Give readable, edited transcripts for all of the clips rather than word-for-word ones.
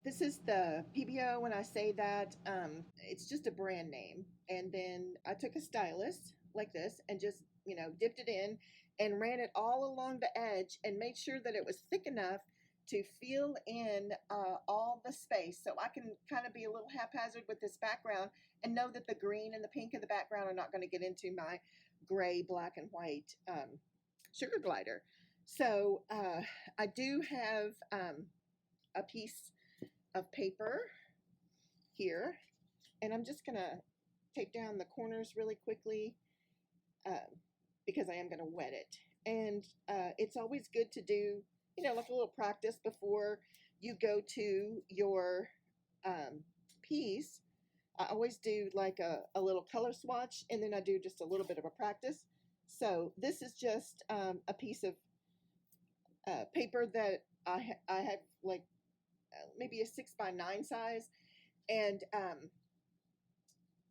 This is the PBO. When I say that, it's just a brand name. And then I took a stylus like this and just, dipped it in and ran it all along the edge and made sure that it was thick enough to fill in all the space. So I can kind of be a little haphazard with this background and know that the green and the pink in the background are not going to get into my gray, black, and white sugar glider. So I do have a piece of paper here, and I'm just gonna take down the corners really quickly uh, because I am gonna wet it. And it's always good to do, like a little practice before you go to your piece. I always do like a little color swatch, and then I do just a little bit of a practice. So this is just a piece of paper that I have like maybe a 6x9 size, and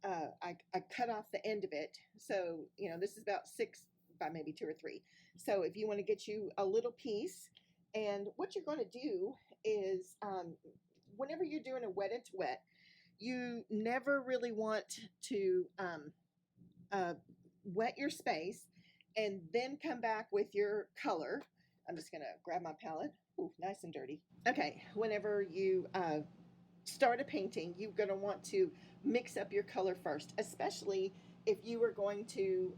I cut off the end of it. So this is about 6 by maybe 2 or 3. So if you want to get you a little piece, and what you're going to do is whenever you're doing a wet into wet, you never really want to wet your space and then come back with your color. I'm just going to grab my palette. Ooh, nice and dirty. Okay, whenever you start a painting, you're going to want to mix up your color first, especially if you are going to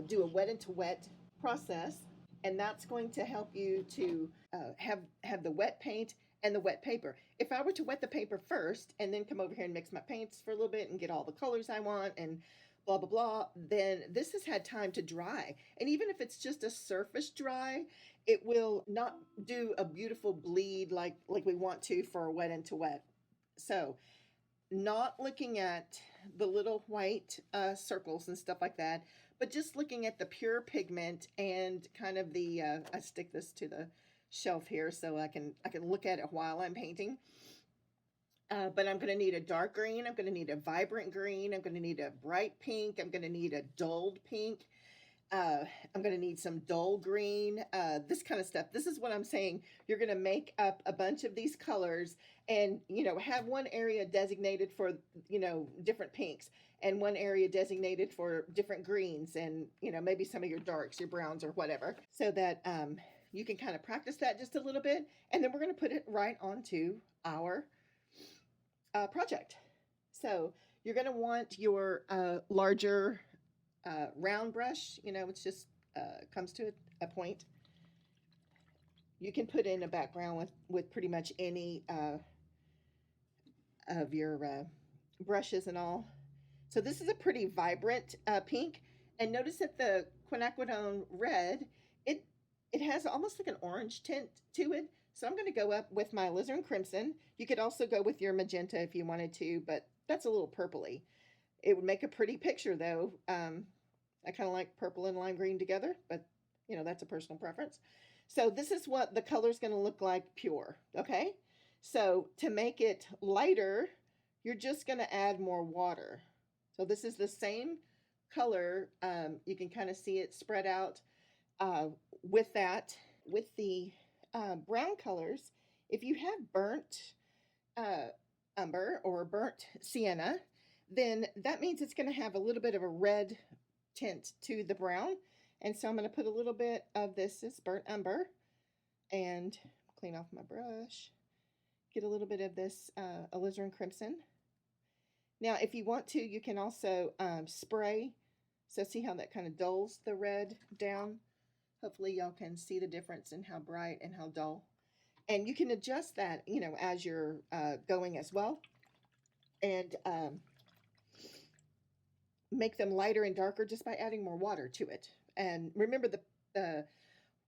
do a wet into wet process, and that's going to help you to have the wet paint and the wet paper. If I were to wet the paper first and then come over here and mix my paints for a little bit and get all the colors I want and blah blah blah, then this has had time to dry, and even if it's just a surface dry, it will not do a beautiful bleed like we want to for a wet into wet. So not looking at the little white circles and stuff like that, but just looking at the pure pigment and kind of the I stick this to the shelf here so I can look at it while I'm painting. But I'm going to need a dark green, I'm going to need a vibrant green, I'm going to need a bright pink, I'm going to need a dulled pink, I'm going to need some dull green, this kind of stuff. This is what I'm saying. You're going to make up a bunch of these colors and, have one area designated for, different pinks, and one area designated for different greens, and, maybe some of your darks, your browns, or whatever, so that you can kind of practice that just a little bit. And then we're going to put it right onto our project. So you're going to want your larger round brush. It's just comes to a point. You can put in a background with pretty much any of your brushes and all. So this is a pretty vibrant pink, and notice that the quinacridone red, it has almost like an orange tint to it. So I'm going to go up with my alizarin crimson. You could also go with your magenta if you wanted to, but that's a little purpley. It would make a pretty picture though. I kind of like purple and lime green together, but that's a personal preference. So this is what the color is going to look like pure. Okay. So to make it lighter, you're just going to add more water. So this is the same color. You can kind of see it spread out with that. With the brown colors, if you have burnt umber or burnt sienna, then that means it's going to have a little bit of a red tint to the brown. And so I'm going to put a little bit of this is burnt umber and clean off my brush. Get a little bit of this alizarin crimson. Now, if you want to, you can also spray. So see how that kind of dulls the red down? Hopefully y'all can see the difference in how bright and how dull. And you can adjust that, as you're going as well. And make them lighter and darker just by adding more water to it. And remember, the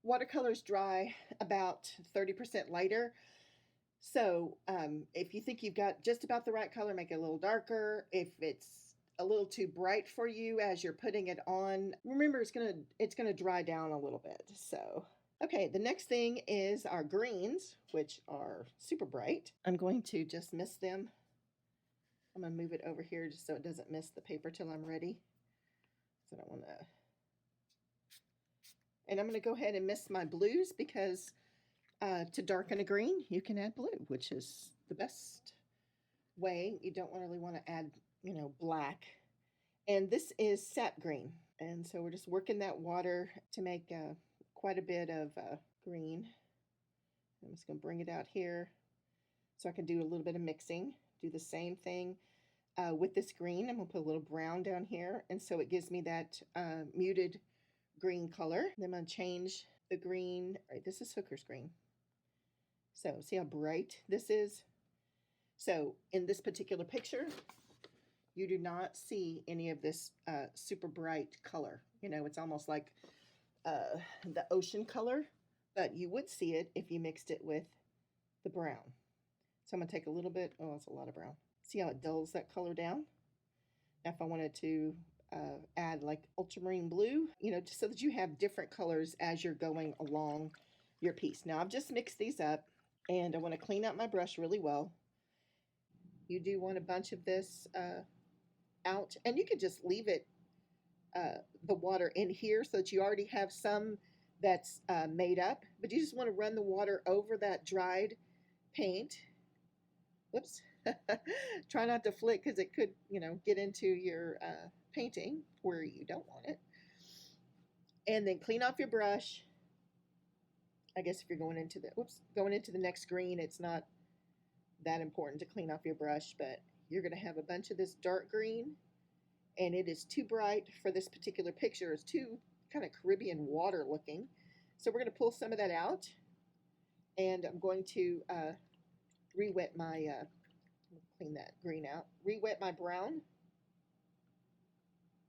watercolors dry about 30% lighter. So if you think you've got just about the right color, make it a little darker. If it's a little too bright for you as you're putting it on, remember it's gonna dry down a little bit. So okay, the next thing is our greens, which are super bright. I'm going to just mist them. I'm going to move it over here just so it doesn't miss the paper till I'm ready. So I don't want to. And I'm going to go ahead and mist my blues because To darken a green, you can add blue, which is the best way. You don't really want to add, black. And this is sap green. And so we're just working that water to make quite a bit of green. I'm just going to bring it out here so I can do a little bit of mixing. Do the same thing with this green. I'm going to put a little brown down here, and so it gives me that muted green color. Then I'm going to change the green. All right, this is Hooker's green. So see how bright this is? So in this particular picture, you do not see any of this super bright color. It's almost like the ocean color, but you would see it if you mixed it with the brown. So I'm going to take a little bit. Oh, that's a lot of brown. See how it dulls that color down? Now, if I wanted to add like ultramarine blue, just so that you have different colors as you're going along your piece. Now, I've just mixed these up, and I want to clean out my brush really well. You do want a bunch of this out, and you can just leave it, the water in here, so that you already have some that's made up, but you just want to run the water over that dried paint. Whoops. Try not to flick, because it could, get into your painting where you don't want it. And then clean off your brush. I guess if you're going into the next green, it's not that important to clean off your brush, but you're going to have a bunch of this dark green, and it is too bright for this particular picture. It's too kind of Caribbean water looking. So we're going to pull some of that out, and I'm going to re-wet my clean that green out. Re-wet my brown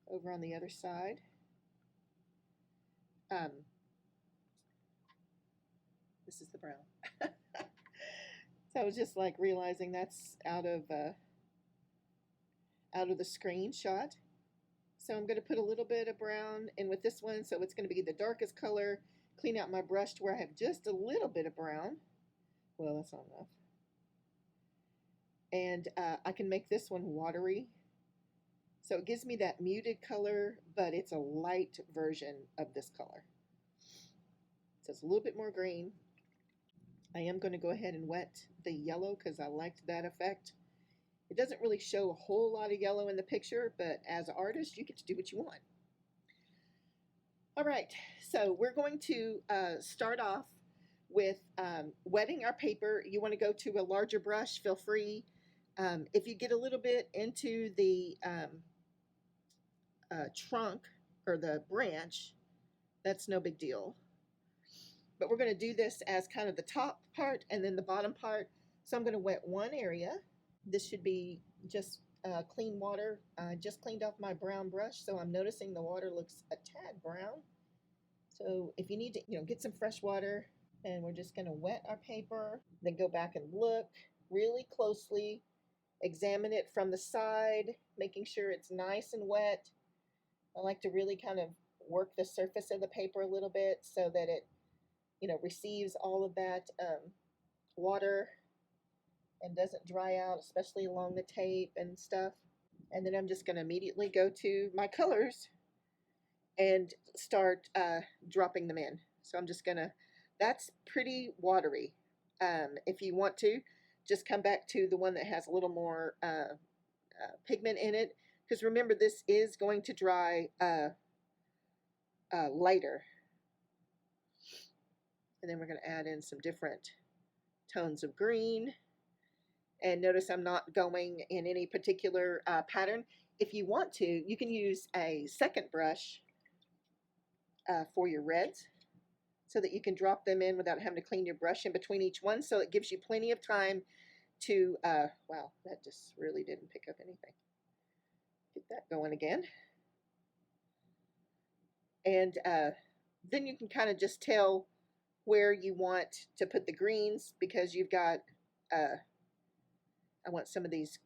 over on the other side. This is the brown. So I was just like realizing that's out of the screenshot. So I'm going to put a little bit of brown in with this one, so it's going to be the darkest color. Clean out my brush to where I have just a little bit of brown. Well, that's not enough. And I can make this one watery. So it gives me that muted color, but it's a light version of this color. So it's a little bit more green. I am going to go ahead and wet the yellow because I liked that effect. It doesn't really show a whole lot of yellow in the picture, but as an artist, you get to do what you want. All right, so we're going to start off with wetting our paper. You want to go to a larger brush, feel free. If you get a little bit into the trunk or the branch, that's no big deal. But we're going to do this as kind of the top part and then the bottom part. So I'm going to wet one area. This should be just clean water. I just cleaned off my brown brush, so I'm noticing the water looks a tad brown. So if you need to, get some fresh water, and we're just going to wet our paper, then go back and look really closely, examine it from the side, making sure it's nice and wet. I like to really kind of work the surface of the paper a little bit so that it, receives all of that water and doesn't dry out, especially along the tape and stuff. And then I'm just going to immediately go to my colors and start dropping them in. So I'm just going to, that's pretty watery. If you want to, just come back to the one that has a little more pigment in it. Because remember, this is going to dry lighter. And then we're going to add in some different tones of green. And notice I'm not going in any particular pattern. If you want to, you can use a second brush for your reds so that you can drop them in without having to clean your brush in between each one. So it gives you plenty of time to, wow, that just really didn't pick up anything. Get that going again. And then you can kind of just tell where you want to put the greens, because you've got, I want some of these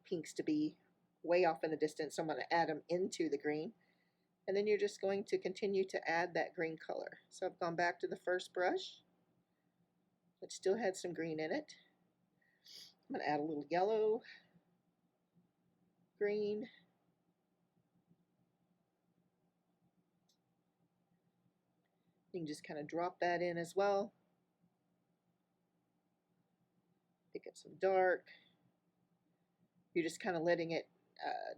pinks to be way off in the distance, so I'm going to add them into the green. And then you're just going to continue to add that green color. So I've gone back to the first brush, which still had some green in it. I'm going to add a little yellow, green, you can just kind of drop that in as well. some dark. You're just kind of letting it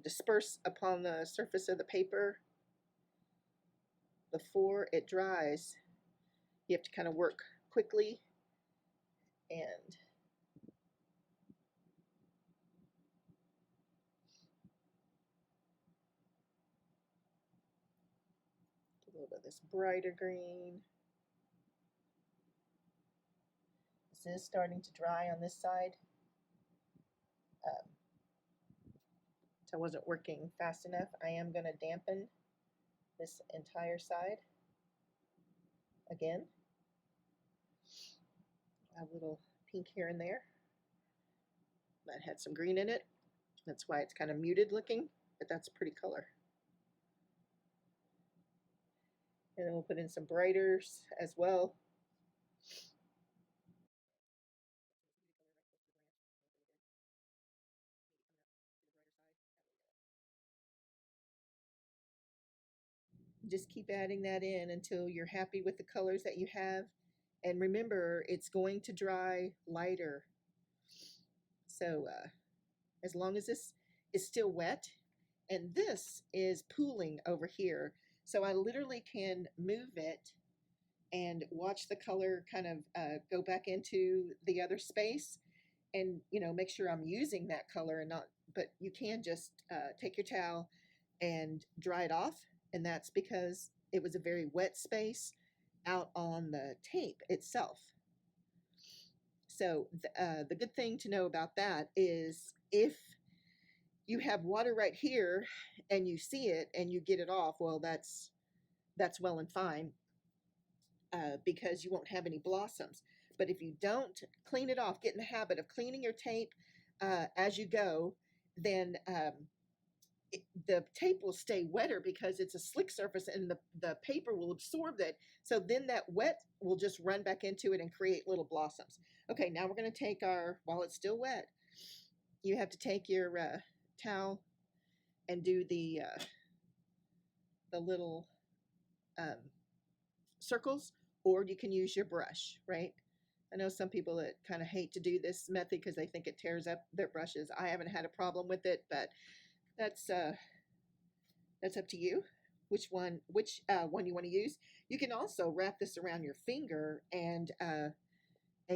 disperse upon the surface of the paper before it dries. You have to kind of work quickly and a little bit of this brighter green. This is starting to dry on this side. So I wasn't working fast enough. I am going to dampen this entire side again. A little pink here and there. That had some green in it. That's why it's kind of muted looking, but that's a pretty color. And then we'll put in some brighters as well. Just keep adding that in until you're happy with the colors that you have. And remember, it's going to dry lighter. So as long as this is still wet, and this is pooling over here, so I literally can move it and watch the color kind of go back into the other space, and make sure I'm using that color and not. But you can just take your towel and dry it off, and that's because it was a very wet space out on the tape itself. So the good thing to know about that is if you have water right here and you see it and you get it off, well, that's well and fine, because you won't have any blossoms. But if you don't clean it off, get in the habit of cleaning your tape as you go, then the tape will stay wetter because it's a slick surface and the paper will absorb it. So then that wet will just run back into it and create little blossoms. Okay, now we're going to take while it's still wet, you have to take your towel and do the little circles, or you can use your brush, right? I know some people that kind of hate to do this method because they think it tears up their brushes. I haven't had a problem with it, but that's up to you which one you want to use. You can also wrap this around your finger and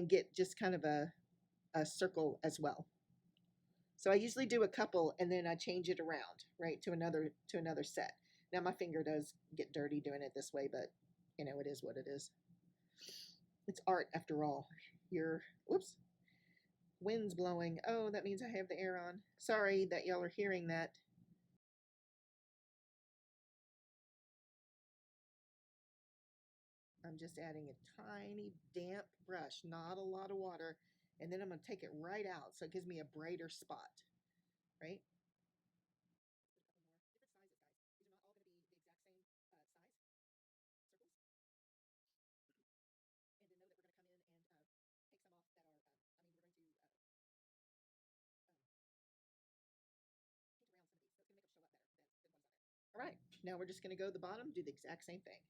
get just kind of a circle as well. So I usually do a couple and then I change it around, right, to another set. Now my finger does get dirty doing it this way, but it is what it is. It's art after all. Whoops, wind's blowing. Oh, that means I have the air on. Sorry that y'all are hearing that. I'm just adding a tiny damp brush, not a lot of water, and then I'm going to take it right out so it gives me a brighter spot, right? All right, now we're just going to go to the bottom, do the exact same thing.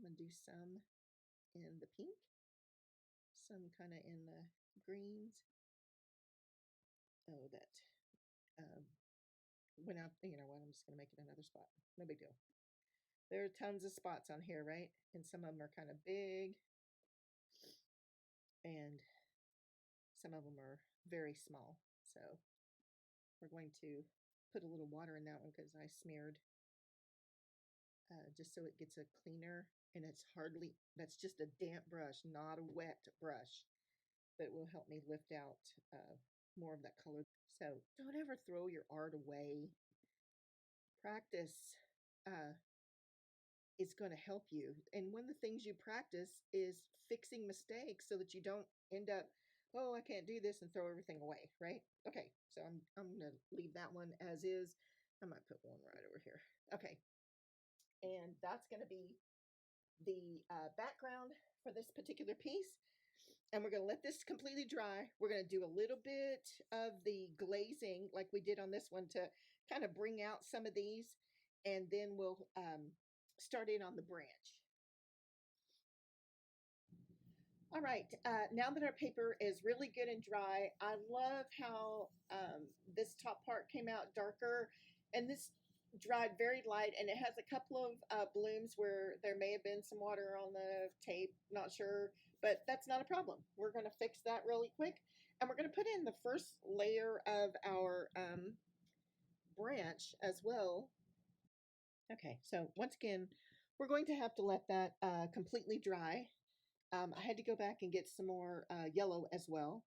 I'm going to do some in the pink, some kind of in the greens. Oh, that went out. You know what? I'm just going to make it another spot. No big deal. There are tons of spots on here, right? And some of them are kind of big, and some of them are very small. So we're going to put a little water in that one because I smeared just so it gets a cleaner, and that's just a damp brush, not a wet brush, but it will help me lift out more of that color. So don't ever throw your art away. Practice is going to help you. And one of the things you practice is fixing mistakes so that you don't end up, oh, I can't do this, and throw everything away, right? Okay, so I'm going to leave that one as is. I might put one right over here. Okay, and that's going to be the background for this particular piece, and we're going to let this completely dry. We're going to do a little bit of the glazing like we did on this one to kind of bring out some of these, and then we'll start in on the branch. All right, now that our paper is really good and dry, I love how this top part came out darker, and this dried very light, and it has a couple of blooms where there may have been some water on the tape, not sure, but that's not a problem. We're going to fix that really quick, and we're going to put in the first layer of our branch as well. Okay, so once again, we're going to have to let that completely dry. I had to go back and get some more yellow as well.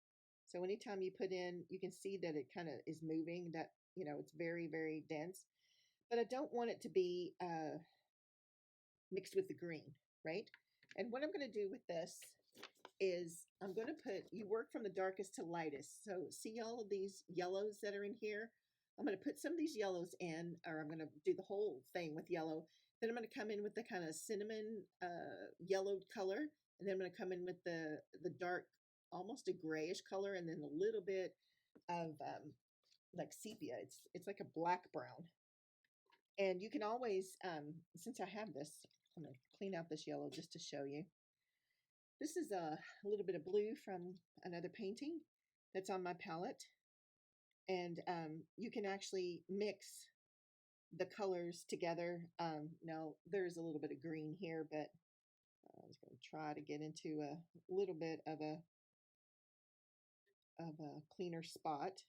So anytime you put in, you can see that it kind of is moving, that, you know, it's very, very dense. But I don't want it to be mixed with the green, right? And what I'm going to do with this is I'm going to put, you work from the darkest to lightest. So see all of these yellows that are in here? I'm going to put some of these yellows in, or I'm going to do the whole thing with yellow. Then I'm going to come in with the kind of cinnamon yellowed color. And then I'm going to come in with the dark, almost a grayish color, and then a little bit of like sepia. It's like a black brown. And you can always, since I have this, I'm going to clean out this yellow just to show you. This is a little bit of blue from another painting that's on my palette. And you can actually mix the colors together. Now, there's a little bit of green here, but I'm just going to try to get into a little bit of a cleaner spot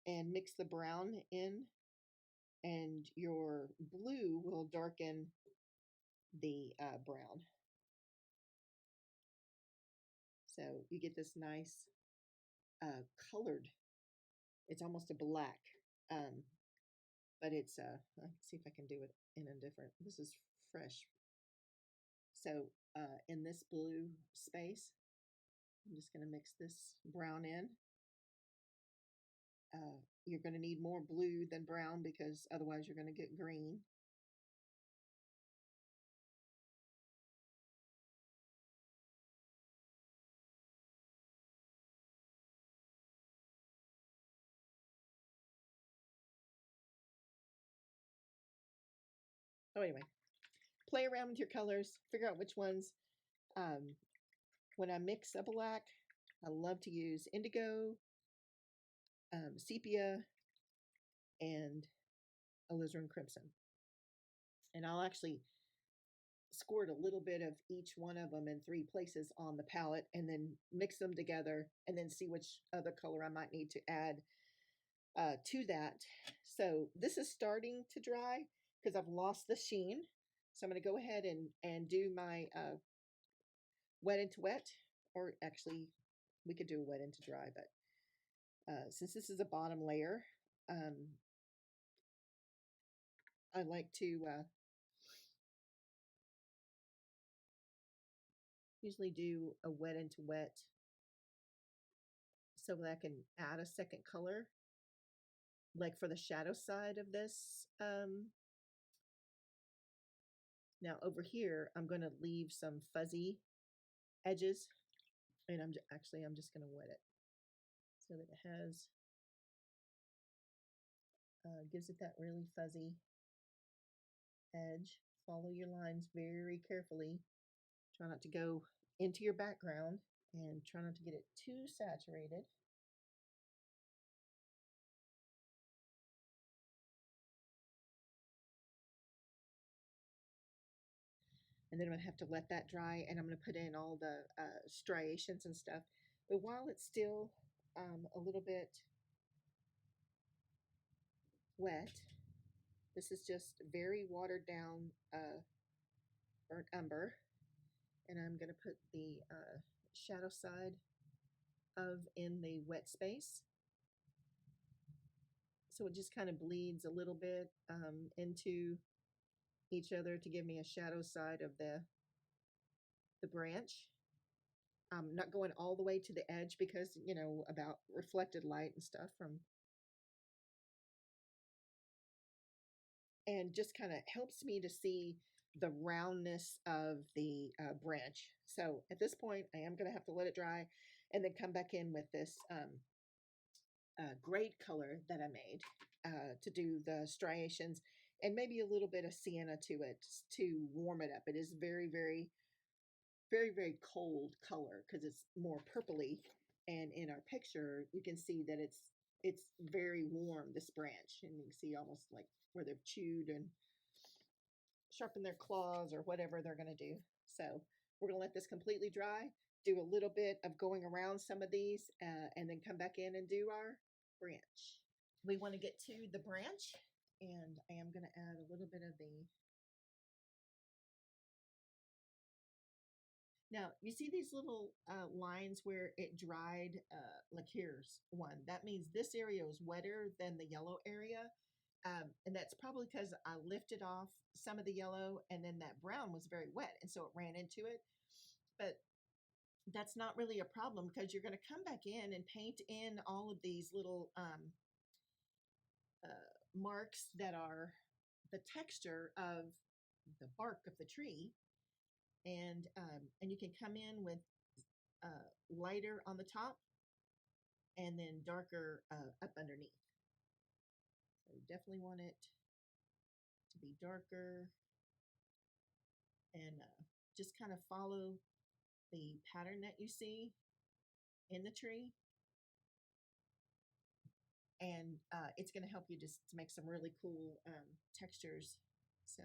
and mix the brown in, and your blue will darken the brown. So you get this nice colored, it's almost a black, but it's, let's see if I can do it in a different, this is fresh. So in this blue space, I'm just going to mix this brown in. You're going to need more blue than brown because otherwise you're going to get green. Oh, anyway, play around with your colors, figure out which ones. When I mix a black, I love to use indigo, sepia, and alizarin crimson. And I'll actually squirt a little bit of each one of them in 3 places on the palette and then mix them together and then see which other color I might need to add to that. So this is starting to dry because I've lost the sheen. So I'm going to go ahead and do my wet into wet, or actually we could do a wet into dry, but since this is a bottom layer, I like to usually do a wet into wet so that I can add a second color, like for the shadow side of this. Now over here, I'm going to leave some fuzzy edges, and I'm just going to wet it so that it has, gives it that really fuzzy edge. Follow your lines very carefully. Try not to go into your background and try not to get it too saturated. And then I'm going to have to let that dry, and I'm going to put in all the striations and stuff. But while it's still a little bit wet, this is just very watered down burnt umber. And I'm going to put the shadow side of in the wet space. So it just kind of bleeds a little bit into each other to give me a shadow side of the branch. I'm not going all the way to the edge because, you know, about reflected light and stuff from, and just kind of helps me to see the roundness of the branch. So at this point, I am going to have to let it dry and then come back in with this grade color that I made to do the striations and maybe a little bit of sienna to it to warm it up. It is very, very, very, very cold color because it's more purpley. And in our picture, you can see that it's very warm, this branch. And you can see almost like where they've chewed and sharpen their claws or whatever they're going to do. So we're going to let this completely dry, do a little bit of going around some of these, and then come back in and do our branch. We want to get to the branch, and I am going to add a little bit of the. Now, you see these little lines where it dried, like here's one. That means this area was wetter than the yellow area. And that's probably because I lifted off some of the yellow and then that brown was very wet. And so it ran into it. But that's not really a problem because you're going to come back in and paint in all of these little marks that are the texture of the bark of the tree. And you can come in with lighter on the top and then darker up underneath. So definitely want it to be darker and just kind of follow the pattern that you see in the tree. And it's going to help you just to make some really cool textures. So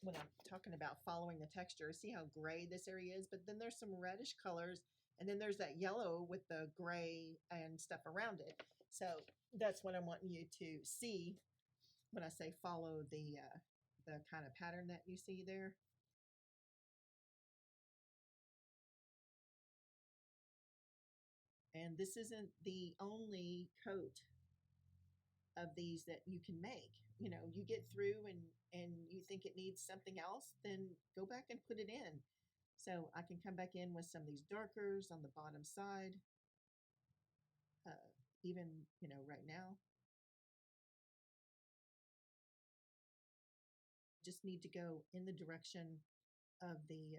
when I'm talking about following the texture, see how gray this area is, but then there's some reddish colors, and then there's that yellow with the gray and stuff around it. So that's what I'm wanting you to see when I say follow the kind of pattern that you see there. And this isn't the only coat of these that you can make. You know, you get through and you think it needs something else, then go back and put it in. So I can come back in with some of these darkers on the bottom side. Even, you know, right now, just need to go in the direction of the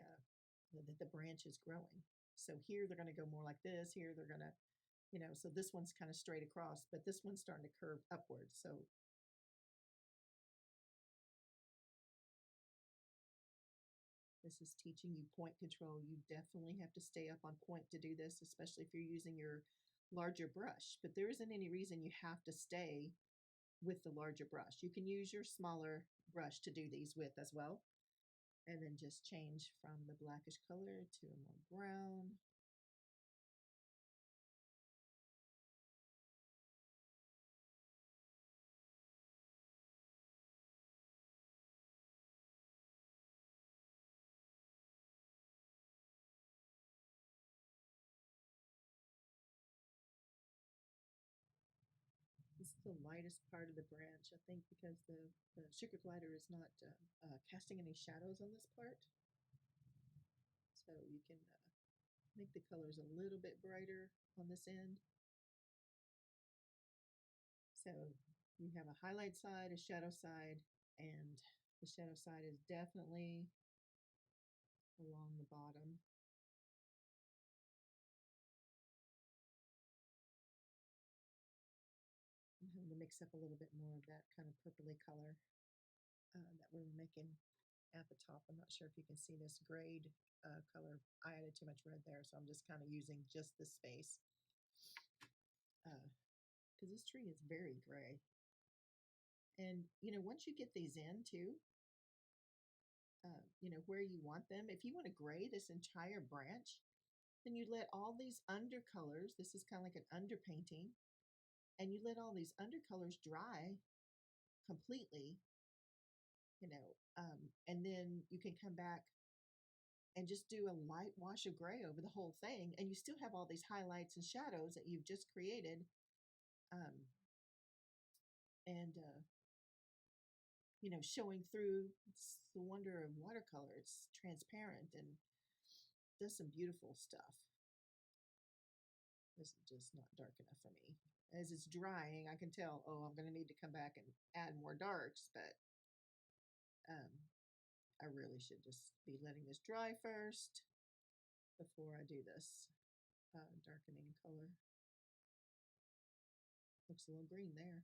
branch is growing. So here they're going to go more like this. Here they're going to, you know, so this one's kind of straight across, but this one's starting to curve upwards. So this is teaching you point control. You definitely have to stay up on point to do this, especially if you're using your larger brush. But there isn't any reason you have to stay with the larger brush. You can use your smaller brush to do these with as well. And then just change from the blackish color to a more brown. This is the lightest part of the branch, I think, because the sugar glider is not casting any shadows on this part. So you can make the colors a little bit brighter on this end. So you have a highlight side, a shadow side, and the shadow side is definitely along the bottom. I'm having to mix up a little bit more of that kind of purpley color that we were making at the top. I'm not sure if you can see this grade color. I added too much red there, so I'm just kind of using just the space because this tree is very gray. And, you know, once you get these in too, you know, where you want them, if you want to gray this entire branch, then you let all these undercolors, this is kind of like an underpainting, and you let all these undercolors dry completely, you know, and then you can come back and just do a light wash of gray over the whole thing, and you still have all these highlights and shadows that you've just created. And you know, showing through. It's the wonder of watercolor. It's transparent and does some beautiful stuff. This is just not dark enough for me. As it's drying, I can tell, oh, I'm going to need to come back and add more darks, but I really should just be letting this dry first before I do this darkening color. Looks a little green there.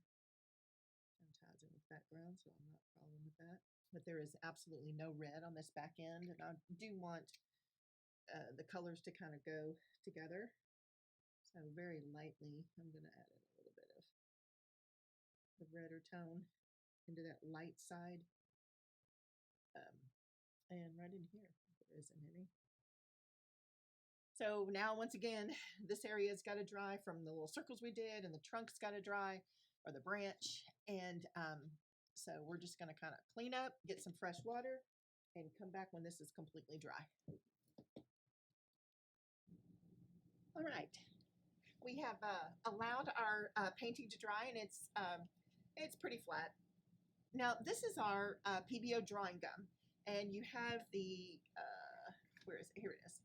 Kind of ties in with background, so I'm not a problem with that. But there is absolutely no red on this back end, and I do want the colors to kind of go together. So very lightly, I'm going to add in a little bit of the redder tone into that light side. And right in here, there isn't any. So now, once again, this area's got to dry from the little circles we did, and the trunk's got to dry, or the branch. And so we're just going to kind of clean up, get some fresh water, and come back when this is completely dry. All right. We have allowed our painting to dry, and it's pretty flat. Now, this is our PBO drawing gum, and you have the, where is it? Here it is.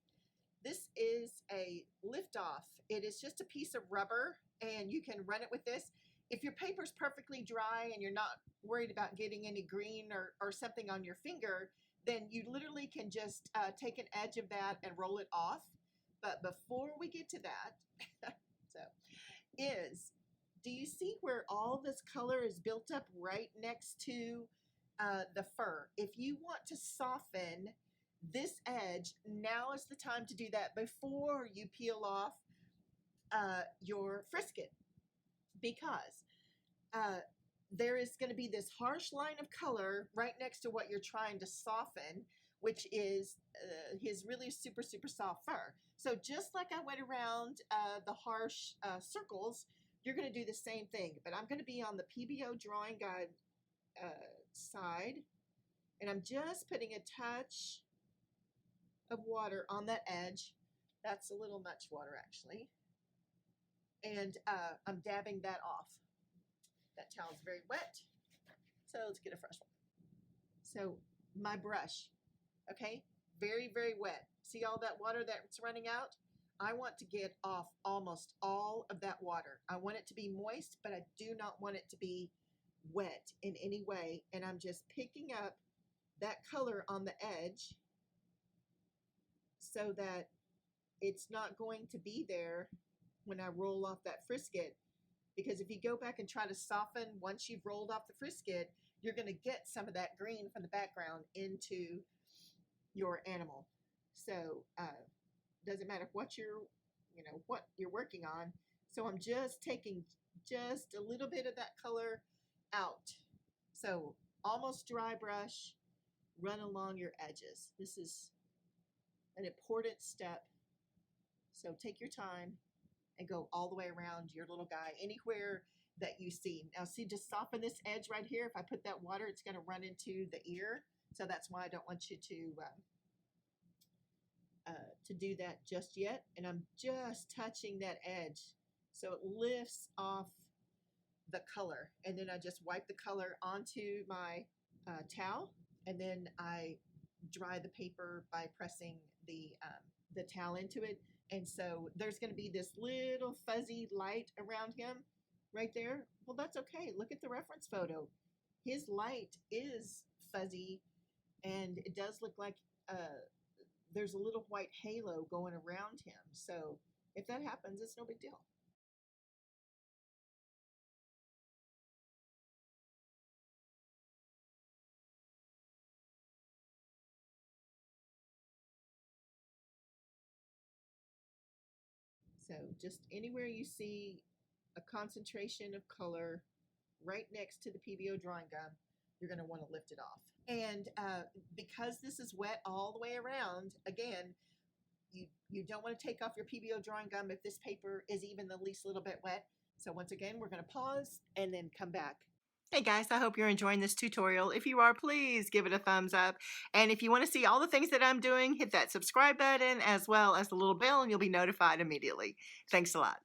This is a lift-off. It is just a piece of rubber, and you can run it with this. If your paper's perfectly dry and you're not worried about getting any green or something on your finger, then you literally can just take an edge of that and roll it off. But before we get to that, do you see where all this color is built up right next to the fur? If you want to soften this edge, now is the time to do that before you peel off your frisket, because there is going to be this harsh line of color right next to what you're trying to soften, which is his really super, super soft fur. So just like I went around the harsh circles, you're going to do the same thing. But I'm going to be on the PBO drawing guide side, and I'm just putting a touch of water on that edge. That's a little much water, actually. And I'm dabbing that off. That towel's very wet, so let's get a fresh one. So my brush, okay, very, very wet. See all that water that's running out? I want to get off almost all of that water. I want it to be moist, but I do not want it to be wet in any way. And I'm just picking up that color on the edge so that it's not going to be there when I roll off that frisket. Because if you go back and try to soften once you've rolled off the frisket, you're going to get some of that green from the background into your animal. So doesn't matter what you're working on. So I'm just taking just a little bit of that color out. So almost dry brush, run along your edges. This is an important step. So take your time and go all the way around your little guy, anywhere that you see. Now see, just soften this edge right here. If I put that water, it's going to run into the ear. So that's why I don't want you to do that just yet. And I'm just touching that edge so it lifts off the color. And then I just wipe the color onto my towel, and then I dry the paper by pressing the towel into it. And so there's going to be this little fuzzy light around him right there. Well, that's okay. Look at the reference photo. His light is fuzzy, and it does look like there's a little white halo going around him. So if that happens, it's no big deal. So just anywhere you see a concentration of color right next to the PBO drawing gum, you're going to want to lift it off. And because this is wet all the way around, again, you don't want to take off your PBO drawing gum if this paper is even the least little bit wet. So once again, we're going to pause and then come back. Hey guys, I hope you're enjoying this tutorial. If you are, please give it a thumbs up. And if you want to see all the things that I'm doing, hit that subscribe button as well as the little bell and you'll be notified immediately. Thanks a lot.